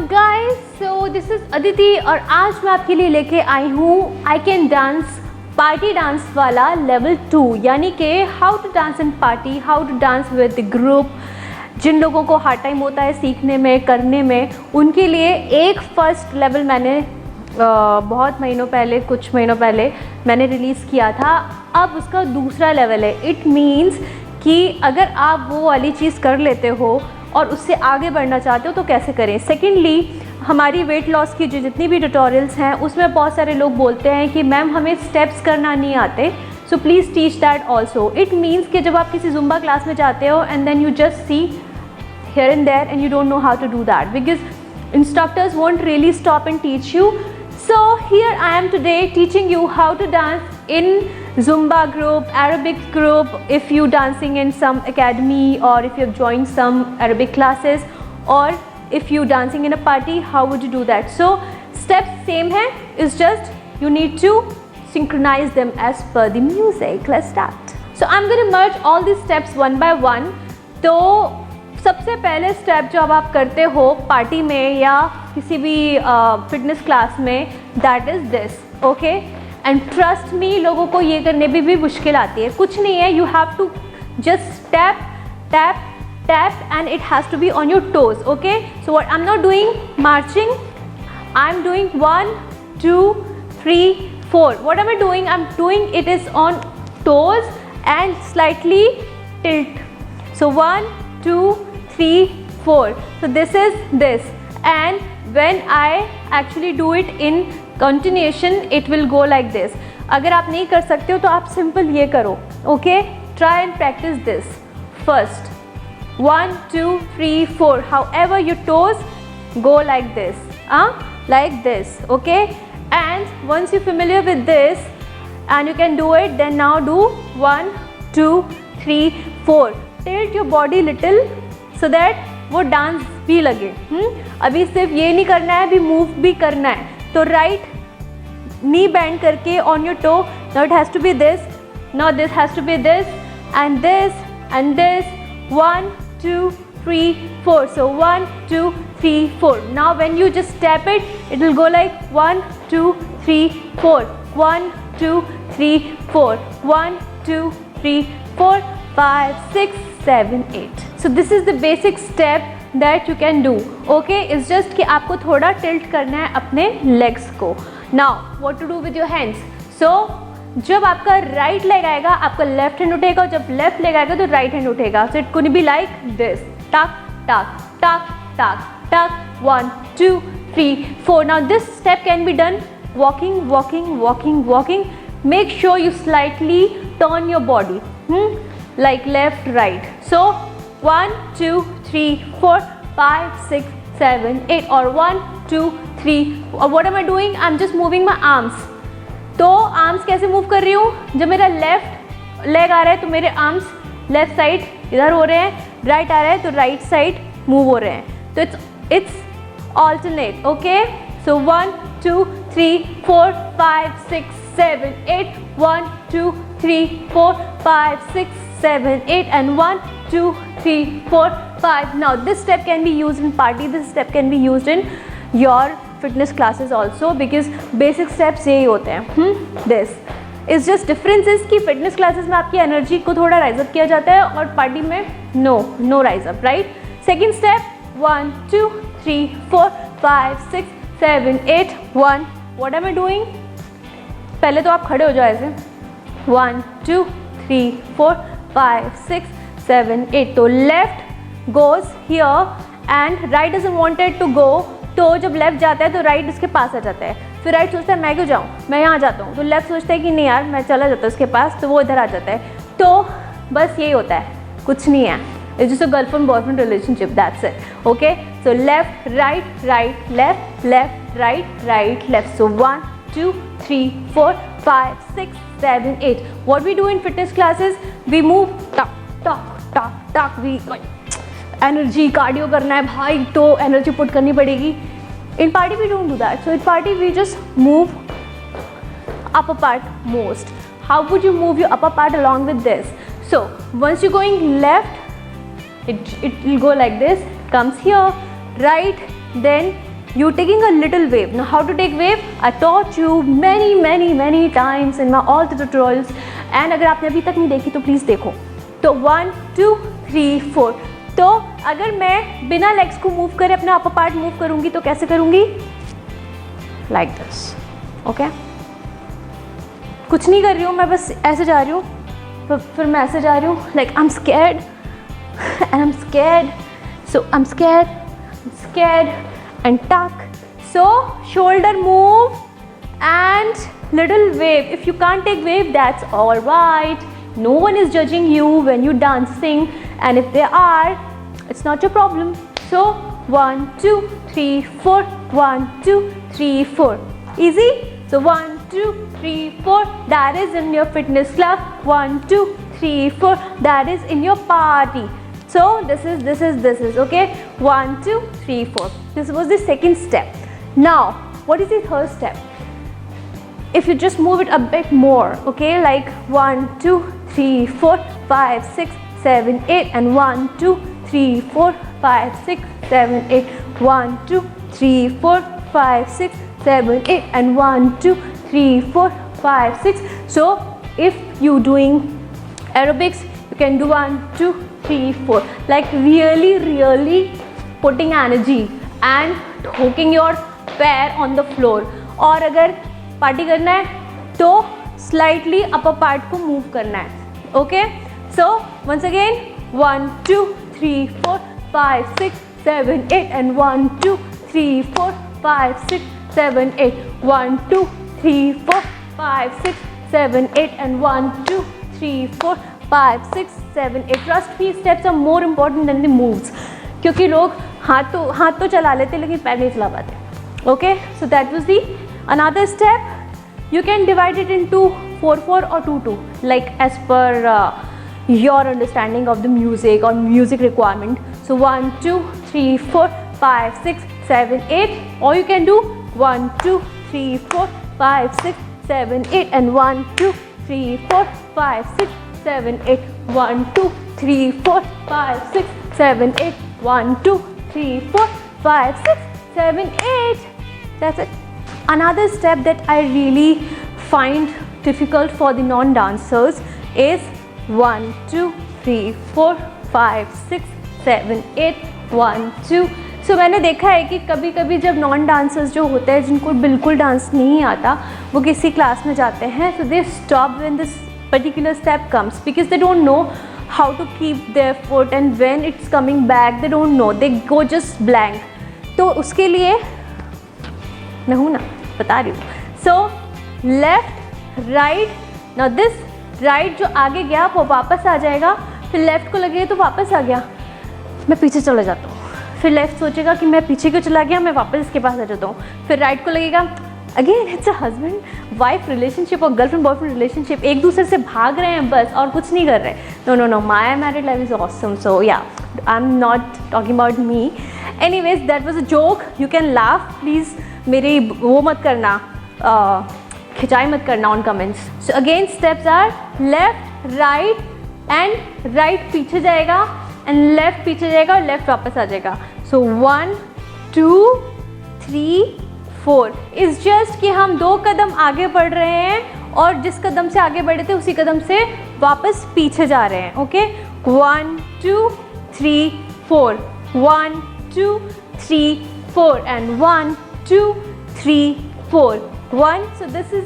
guys, so this is Aditi और आज मैं आपके लिए लेके आई हूँ I can dance party dance वाला लेवल 2, यानी कि how to dance in party, how to dance with the group. जिन लोगों को हार्ड टाइम होता है सीखने में, करने में, उनके लिए एक फर्स्ट लेवल मैंने बहुत महीनों पहले, कुछ महीनों पहले मैंने रिलीज़ किया था। अब उसका दूसरा लेवल है। इट मीन्स कि अगर आप वो वाली चीज़ कर लेते हो और उससे आगे बढ़ना चाहते हो तो कैसे करें। सेकेंडली, हमारी वेट लॉस की जो जितनी भी ट्यूटोरियल्स हैं उसमें बहुत सारे लोग बोलते हैं कि मैम हमें स्टेप्स करना नहीं आते, so please teach that also. It means कि जब आप किसी जुम्बा क्लास में जाते हो and then you just see here and there and you don't know how to do that because instructors won't really stop and teach you. So here I am today teaching you how to dance in Zumba group, Arabic group, if you dancing in some academy or if you have joined some Arabic classes, or if you dancing in a party, how would you do that? So steps same hai, it's just you need to synchronize them as per the music. Let's start. So I'm going to merge all these steps one by one. तो सबसे पहले step जो अब आप करते हो party में या किसी भी फिटनेस क्लास में, that is this, okay. And trust me, लोगों को ये करने भी मुश्किल आती है। कुछ नहीं है, you have to just tap tap tap and it has to be on your toes, okay. So what I am not doing marching, I am doing 1 2 3 4. What am I doing? I'm doing it is on toes and slightly tilt. So 1 2 3 4. So this is this, and when I actually do it in continuation it will go like this. अगर आप नहीं कर सकते हो तो आप simple ये करो, okay? Try and practice this first. 1 2 3 4. However your toes go like this, like this, okay? And once you're familiar with this and you can do it, then now do 1 2 3 4. Tilt your body little so that वो dance भी लगे। अभी सिर्फ ये नहीं करना है, अभी मूव भी करना है। तो राइट नी बेंड करके on your toe, now it has to be this, now this has to be this and this and this. 1 2 3 4. So 1 2 3 4. Now when you just tap it, it will go like 1 2 3 4, 1 2 3 4, 1 2 3 4 5 6 7 8. So this is the basic step that you can do, okay? It's just कि आपको थोड़ा tilt करना है अपने legs को. Now what to do with your hands? So जब आपका right leg आएगा आपका left hand उठेगा, और जब left leg आएगा तो right hand उठेगा. So it could be like this, tuck tuck tuck tuck tuck, 1 2 3 4. Now this step can be done walking walking walking walking. Make sure you slightly turn your body, like left right. So 1 2 3 4 5 6 7 8, or 1 2 3. What am I doing? I'm just moving my arms. तो arms कैसे move कर रही हूँ? जब मेरा left leg आ रहा है तो मेरे आर्म्स लेफ्ट साइड इधर हो रहे हैं, राइट आ रहा है तो राइट साइड मूव हो रहे हैं। तो it's alternate, okay. So 1 2 3 4 5 6 7 8, 1 2 3 4 5 6 7 8, and 1 2 3 4 5. Now this step can be used in party, this step can be used in your fitness classes also, because basic steps यही होते हैं। This is just differences कि fitness classes में आपकी energy को थोड़ा rise up किया जाता है और party में no rise up, right? Second step, 1 2 3 4 5 6 7 8, 1. What am I doing? पहले तो आप खड़े हो जाओ ऐसे, 1 2 3 4 5 6 7 8. तो left goes here and right doesn't wanted to go. तो जब लेफ्ट जाता है तो राइट उसके पास आ जाता है, फिर राइट सोचता है मैं क्यों जाऊँ, मैं यहाँ जाता हूँ. तो लेफ्ट सोचता है कि नहीं यार मैं चला जाता हूँ उसके पास, तो वो इधर आ जाता है. तो बस यही होता है, कुछ नहीं है. It's just a girlfriend boyfriend relationship, that's it, okay? So left right right left left right right left. So 1 2 3 4 5 6 7 8. What we do in fitness classes, we move tuck tuck tuck tuck. We energy cardio करना है भाई, तो energy put करनी पड़ेगी. In party we don't do that. So in party we just move upper part most. How would you move your upper part along with this? So once you're going left, it will go like this, comes here, right, then you taking a little wave. Now how to take wave, I taught you many times in my all the tutorials, and अगर आपने अभी तक नहीं देखी तो please देखो. तो 1 2 3 4. तो अगर मैं बिना लेग्स को मूव करे अपना अपर पार्ट मूव करूँगी तो कैसे करूँगी? Like this. ओके, कुछ नहीं कर रही हूँ मैं, बस ऐसे जा रही हूँ, फिर मैं ऐसे जा रही हूँ, like I am scared and I'm scared, so I'm scared and tuck. So shoulder move and little wave. If you can't take wave, that's all right. No one is judging you when you're dancing, and if they are, it's not your problem. So 1 2 3 4, 1 2 3 4. Easy. So 1 2 3 4, that is in your fitness club. 1 2 3 4, that is in your party. So this is okay. 1 2 3 4. This was the second step. Now what is the third step? If you just move it a bit more, okay, like 1 2 3 4 5 6 7 8, and 1 2 3 4 5 6 7 8, 1 2 3 4 5 6 7 8, and 1 2 3 4 5 6. So if you doing aerobics, you can do 1 2 3 4, like really putting energy and ठोकिंग your पैर on the floor. और अगर party करना है तो slightly upper part को move करना है. Okay, so once again 1 2 3 4 5 6 7 8, and 1 2 3 4 5 6 7 8, 1 2 3 4 5 6 7 8, and 1 2 3 4 5 6 7 8. Trust me, steps are more important than the moves. क्योंकि लोग हाथ तो चला लेते लेकिन पैर नहीं चला पाते. Okay, so that was the another step. You can divide it into 4 4 or 2 2, like as per your understanding of the music or music requirement. So 1 2 3 4 5 6 7 8, or you can do 1 2 3 4 5 6 7 8, and 1 2 3 4 5 6 7 8, 1 2 3 4 5 6 7 8, 1 2 3 4 5 6 7 8. That's it. Another step that I really find difficult for the non-dancers is 1 2 3 4 5 6 7 8, 1 2. So मैंने देखा है कि कभी कभी जब non dancers जो होते हैं जिनको बिल्कुल डांस नहीं आता, वो किसी क्लास में जाते हैं, so they stop when this particular step comes because they don't know how to keep their foot, and when it's coming back they don't know, they go just blank. तो उसके लिए मैं हूँ ना, बता रही हूँ. So left right, now this right जो आगे गया वो वापस आ जाएगा, फिर लेफ्ट को लगेगा तो वापस आ गया, मैं पीछे चला जाता हूँ. फिर लेफ्ट सोचेगा कि मैं पीछे क्यों चला गया, मैं वापस इसके पास आ जाता हूँ. फिर राइट को लगेगा again it's a husband wife relationship और गर्लफ्रेंड बॉयफ्रेंड रिलेशनशिप, एक दूसरे से भाग रहे हैं बस और कुछ नहीं कर रहे. No my married life is awesome. So yeah I am not talking about me. Anyways that was a joke, you can laugh. Please मेरी वो मत करना, खिंचाई मत करना on comments. So again steps are left right, and right पीछे जाएगा and left पीछे जाएगा और लेफ्ट वापस आ जाएगा. सो 1 2 3 4 इज़ जस्ट कि हम 2 कदम आगे बढ़ रहे हैं और जिस कदम से आगे बढ़े थे उसी कदम से वापस पीछे जा रहे हैं. Okay, 1 2 3 4, 1 2 3 4, and 1 2 3 4 1. So this is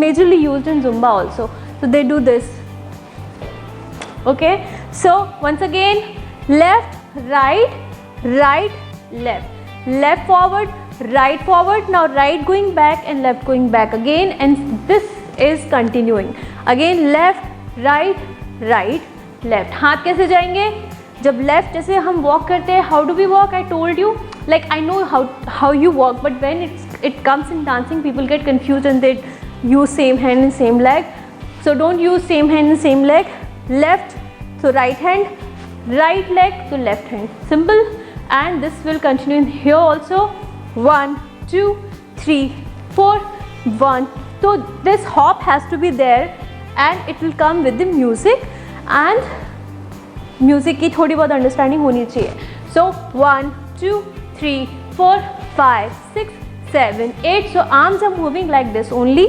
majorly used in Zumba also. So they do this. Okay, so once again left right, right left, left forward, right forward, now right going back and left going back again, and this is continuing again. Left right right left. हाथ कैसे जाएंगे? जब left जैसे हम walk करते हैं, how do we walk? I told you, like I know how you walk, but when it comes in dancing people get confused and they use same hand and same leg. So don't use same hand and same leg. Left so right hand, right leg to left hand, simple. And this will continue in here also. 1 2 3 4 1. So this hop has to be there and it will come with the music, and music की थोड़ी बहुत understanding होनी चाहिए. सो 1 2 3 4 5, 6, 7, 8. So arms are moving like this only,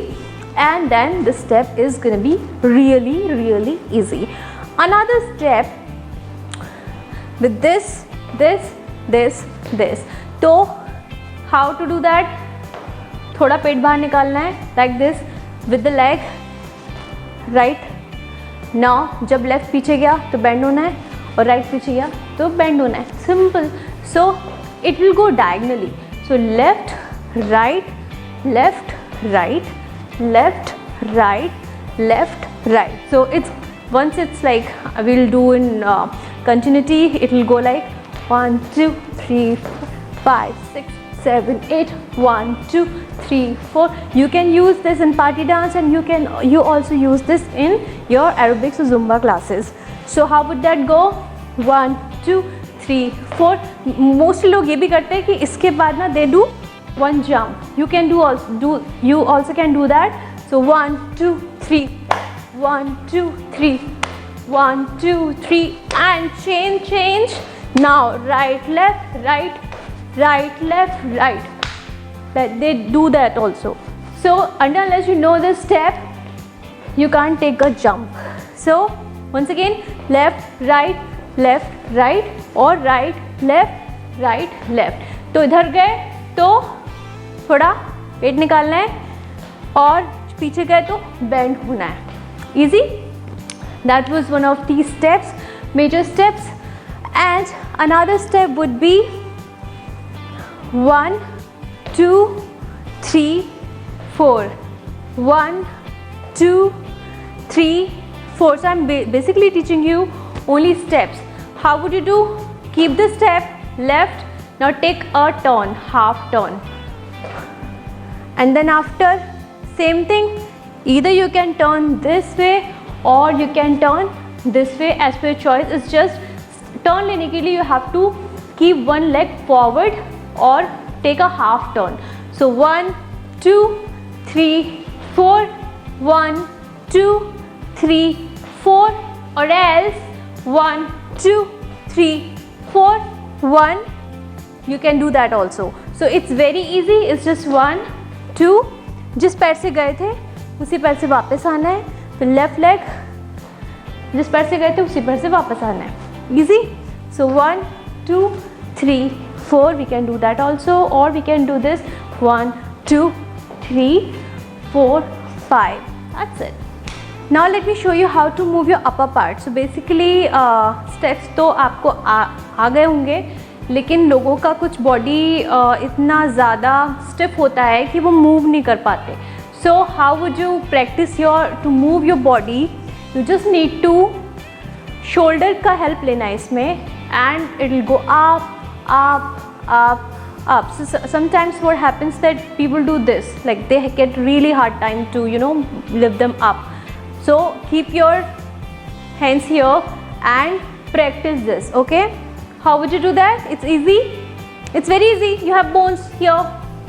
and then the step is gonna be really easy. Another step with this. तो how to do that? थोड़ा पेट बाहर निकालना है like this with the leg, right? Now जब left पीछे गया तो bend होना है, और राइट पीछे गया तो बेंड होना है. Simple. So it will go diagonally. So left right left right left right left right. So it's once it's like we'll do in continuity, it will go like 1 2 3 5 6 7 8 1 2 3 4. You can use this in party dance, and you also use this in your aerobics or Zumba classes. So how would that go? 1 2 3 4. Mostly लोग ये भी करते हैं कि इसके बाद ना they do one jump. You can you also can do that. So 1 2 3 1 2 3 1 2 3 and change. Now right left right left right. That they do that also. So unless you know this step, you can't take a jump. So once again, left right or right left. तो इधर गए तो थोड़ा पेट निकालना है, और पीछे गए तो बेंड होना है. Easy. That was one of these steps, major steps. And another step would be 1 2 3 4. 1 2 3 4. So I'm basically teaching you only steps. How would you do? Keep the step left. Now take a turn, half turn, and then after, same thing. Either you can turn this way or you can turn this way, as per your choice. It's just turn लेने के लिए you have to keep one leg forward or take a half turn. So 1 2 3 4 1 2 3 4, or else 1 2 3 4 1. You can do that also. So it's very easy. It's just 1 2. जिस पैर से गए थे उसी पैर से वापस आना है. फिर लेफ्ट लेग, जिस पैर से गए थे उसी पैर से वापस आना है. Easy. So 1 2 3 4. We can do that also, or we can do this 1 2 3 4 5. That's it. Now let me show you how to move your upper part. So basically steps तो आपको आ गए होंगे, लेकिन लोगों का कुछ बॉडी इतना ज़्यादा स्टिफ होता है कि वो मूव नहीं कर पाते. So how would you practice to move your body? You just need to shoulder का help लेना है इसमें, and it will go up. So sometimes what happens that people do this, like they get really hard time to lift them up. So keep your hands here and practice this. Okay, how would you do that? It's easy. It's very easy. You have bones here.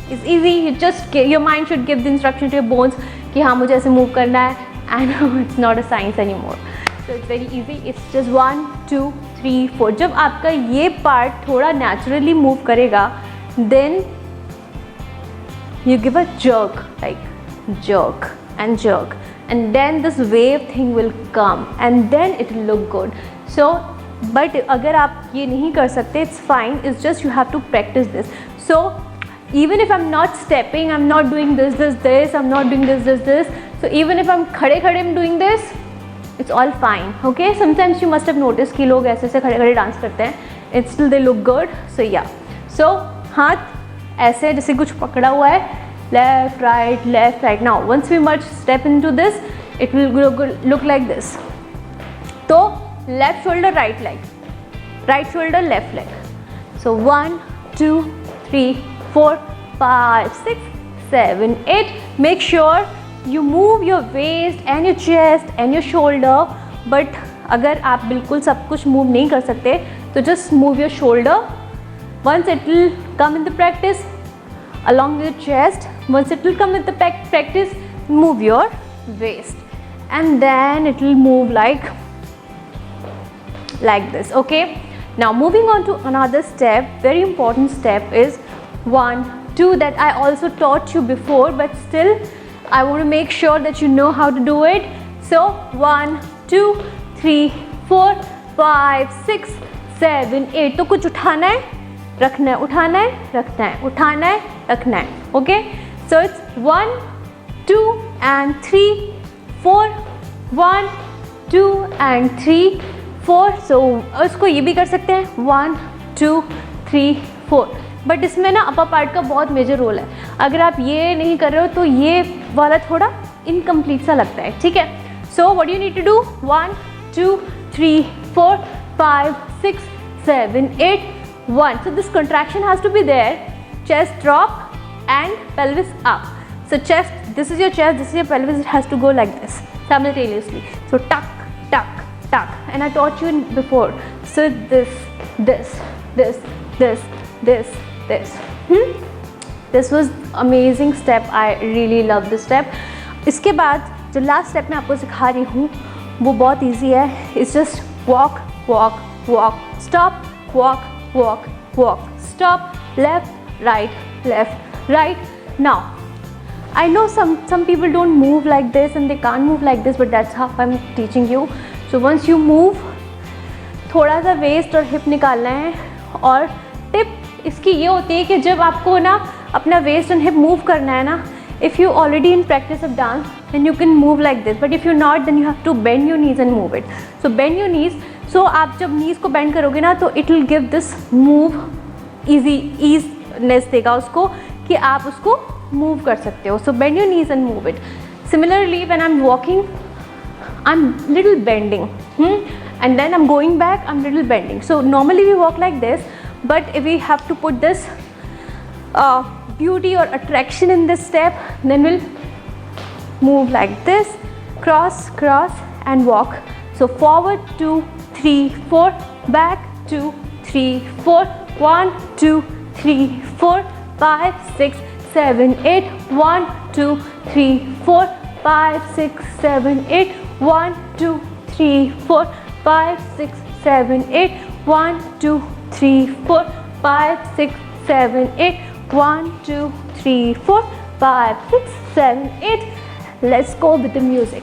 It's easy. You just your mind should give the instruction to your bones कि हाँ मुझे ऐसे move करना है, and it's not a science anymore. So it's very easy. It's just 1 2 3 4. जब आपका ये part थोड़ा naturally move करेगा, then you give a jerk, like jerk, and then this wave thing will come, and then it will look good. So but अगर आप ये नहीं कर सकते, it's fine. It's just you have to practice this. So even if I'm not stepping, I'm not doing this, I'm not doing this. So even if I'm खड़े I'm doing this, it's all fine. Okay, sometimes you must have noticed कि लोग ऐसे खड़े dance करते हैं, it's still they look good. So yeah, so हाथ ऐसे जैसे कुछ पकड़ा हुआ है, left right. Now once we much step into this, it will look like this. So left shoulder right leg, right shoulder left leg. So 1 2 3 4 5 6 7 8. Make sure you move your waist and your chest and your shoulder. But अगर आप बिल्कुल सब कुछ move नहीं कर सकते, तो just move your shoulder. Once it will come in the practice, along with your chest. Once it will come with the practice, move your waist, and then it will move like this. Okay, now moving on to another step, very important step is 1, 2 that I also taught you before, but still I want to make sure that you know how to do it. So 1, 2, 3, 4, 5, 6, 7, 8. तो कुछ उठाना है, रखना है, उठाना है, रखना है, उठाना है, रखना है. Okay? So it's 1, 2 and 3, 4, 1, 2 and 3, 4. So उसको ये भी कर सकते हैं 1, 2, 3, 4. बट इसमें ना अपर पार्ट का बहुत मेजर रोल है. अगर आप ये नहीं कर रहे हो तो ये वाला थोड़ा इनकम्प्लीट सा लगता है. ठीक है. So what you need to do 1, 2, 3, 4, 5, 6, 7, 8, 1. So this contraction has to be there. Chest drop and pelvis up. So chest, this is your chest, this is your pelvis. It has to go like this simultaneously. So tuck, tuck, tuck. And I taught you before. So this, this, this, this, this, this. This was amazing step. I really love this step. इसके बाद जो last step मैं आपको सिखा रही हूँ वो बहुत ईजी है. It's just walk walk walk, stop, walk walk walk, stop, left right. Now I know some people don't move like this and they can't move like this, but that's how I'm teaching you. So once you move, थोड़ा सा waste और hip निकालना है. और tip इसकी ये होती है कि जब आपको ना अपना वेस्ट एंड हिप मूव करना है ना, if you already in practice of dance then you can move like this, but if you're not then you have to bend your knees and move it. So bend your knees. So आप जब knees को bend करोगे ना तो it will give this move easiness देगा उसको कि आप उसको move कर सकते हो. So bend your knees and move it. Similarly when I'm walking I'm little bending, and then I'm going back, I'm little bending. So normally we walk like this, but if we have to put this beauty or attraction in this step, then we'll move like this, cross, cross and walk. So forward 2, 3, 4, back 2, 3, 4, 1, 2, 3, 4, 5, 6, 7, 8, 1, 2, 3, 4, 5, 6, 7, 8, 1, 2, 3, 4, 5, 6, 7, 8, 1, 2, 3, 4, 5, 6, 7, 8, 1, 2, 3, 4, 5, 6, 7, 8. Let's go with the music.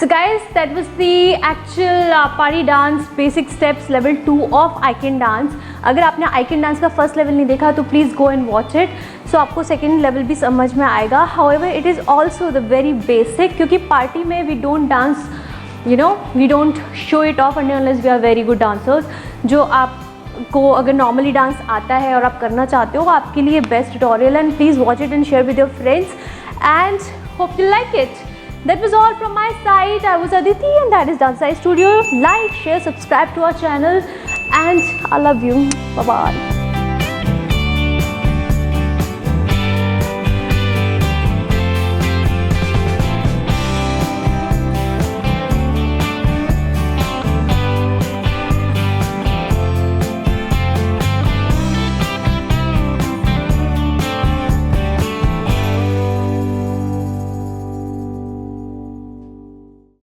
So guys, that was the actual party dance basic steps level 2 of I Can Dance. अगर आपने I Can Dance का first level नहीं देखा तो please go and watch it, so आपको second level भी समझ में आएगा. However it is also the very basic, क्योंकि पार्टी में we don't dance, you know, we don't show it off unless we are very good dancers. जो आपको अगर नॉर्मली डांस आता है और आप करना चाहते हो, आपके लिए best tutorial, and please watch it and share with your friends and hope you like it. That was all from my side. I was Aditi and that is Dance Studio. Like, share, subscribe to our channel and I love you. Bye bye.